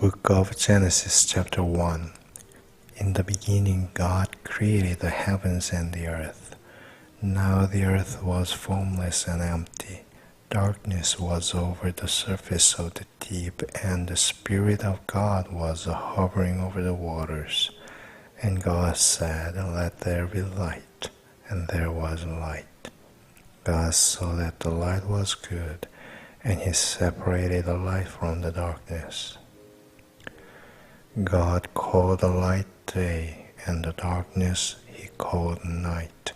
book of Genesis chapter 1. In the beginning God created the heavens and the earth. Now the earth was formless and empty. Darkness was over the surface of the deep, and the Spirit of God was hovering over the waters. And God said, "Let there be light," and there was light. God saw that the light was good, and He separated the light from the darkness. God called the light day, and the darkness He called night.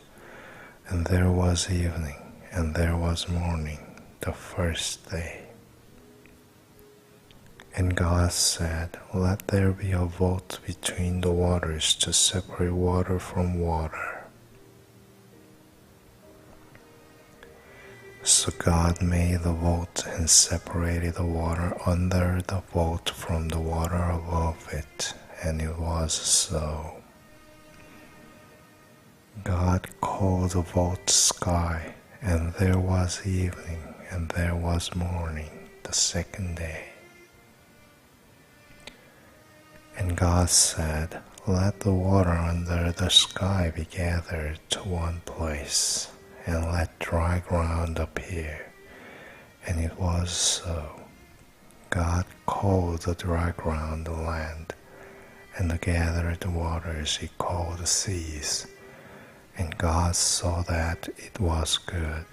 And there was evening, and there was morning, the first day. And God said, "Let there be a vault between the waters to separate water from water." So God made the vault and separated the water under the vault from the water above it, and it was so. God called the vault sky, and there was evening, and there was morning, the second day. And God said, "Let the water under the sky be gathered to one place, and let dry ground appear." And it was so. God called the dry ground land, and the gathered waters He called seas. And God saw that it was good.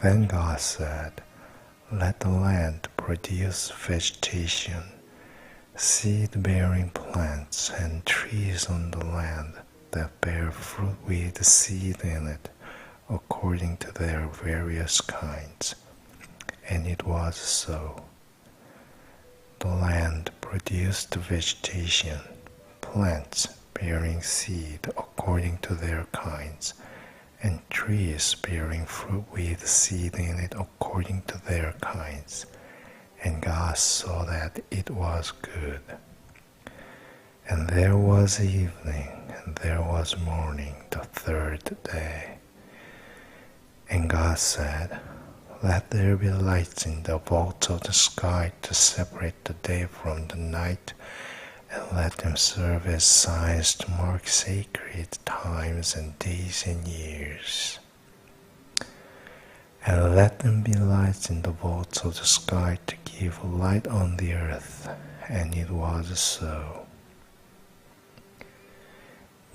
Then God said, "Let the land produce vegetation, seed-bearing plants and trees on the land that bear fruit with seed in it, according to their various kinds." And it was so. The land produced vegetation, plants bearing seed according to their kinds, and trees bearing fruit with seed in it according to their kinds. And God saw that it was good. And there was evening, and there was morning, the third day. And God said, "Let there be lights in the vault of the sky to separate the day from the night, and let them serve as signs to mark sacred times and days and years. And let them be lights in the vaults of the sky to give light on the earth." And it was so.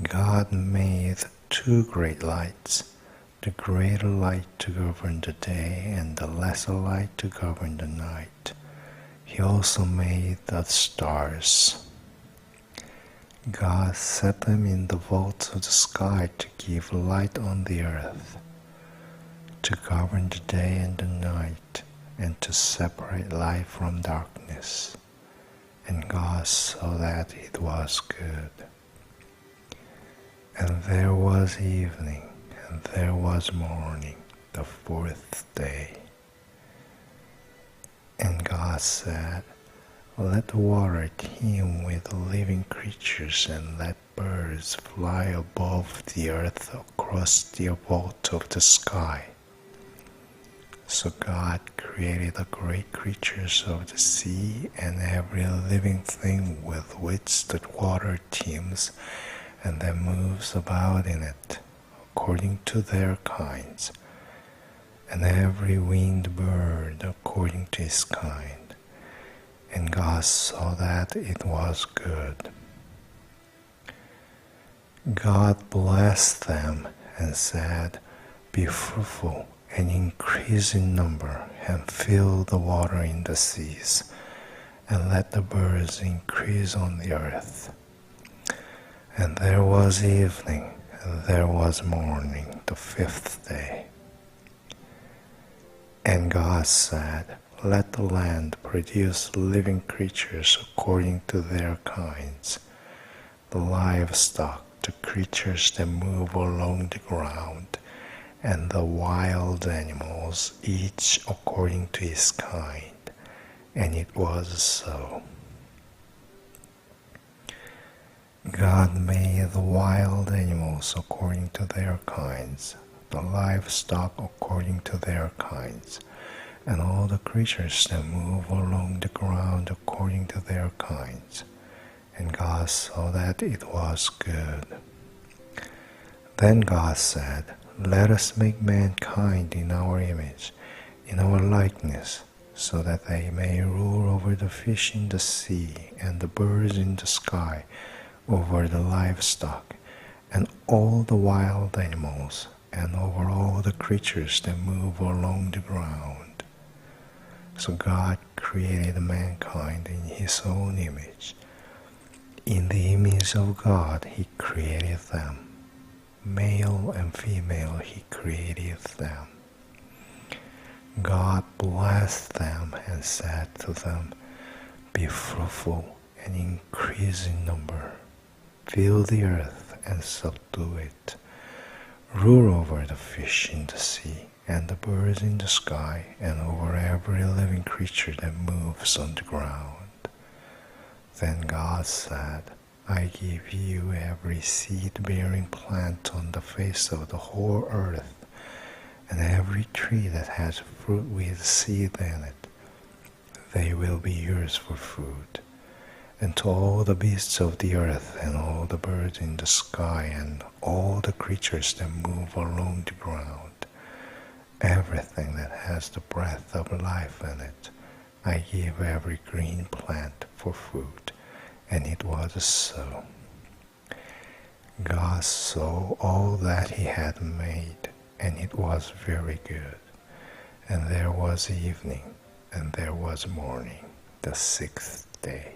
God made two great lights, the greater light to govern the day, and the lesser light to govern the night. He also made the stars. God set them in the vaults of the sky to give light on the earth, to govern the day and the night, and to separate light from darkness. And God saw that it was good. And there was evening, and there was morning, the fourth day. And God said, "Let the water teem with living creatures, and let birds fly above the earth across the vault of the sky." So God created the great creatures of the sea and every living thing with which the water teems and that moves about in it, according to their kinds, and every winged bird according to his kind. And God saw that it was good. God blessed them and said, "Be fruitful and increase in number, and fill the water in the seas, and let the birds increase on the earth." And there was evening, and there was morning, the fifth day. And God said, "Let the land produce living creatures according to their kinds, the livestock, the creatures that move along the ground, and the wild animals, each according to his kind." And it was so. God made the wild animals according to their kinds, the livestock according to their kinds, and all the creatures that move along the ground according to their kinds. And God saw that it was good. Then God said, Let us make mankind in our image, in our likeness, so that they may rule over the fish in the sea and the birds in the sky, over the livestock and all the wild animals, and over all the creatures that move along the ground. So God created mankind in His own image. In the image of God He created them. Male and female He created them. God blessed them and said to them, Be fruitful and increase in number. Fill the earth and subdue it. Rule over the fish in the sea and the birds in the sky and over every living creature that moves on the ground. Then God said, I give you every seed-bearing plant on the face of the whole earth, and every tree that has fruit with seed in it. They will be yours for food. And to all the beasts of the earth, and all the birds in the sky, and all the creatures that move along the ground, everything that has the breath of life in it, I give every green plant for food. And it was so. God saw all that He had made, and it was very good. And there was evening, and there was morning, the sixth day.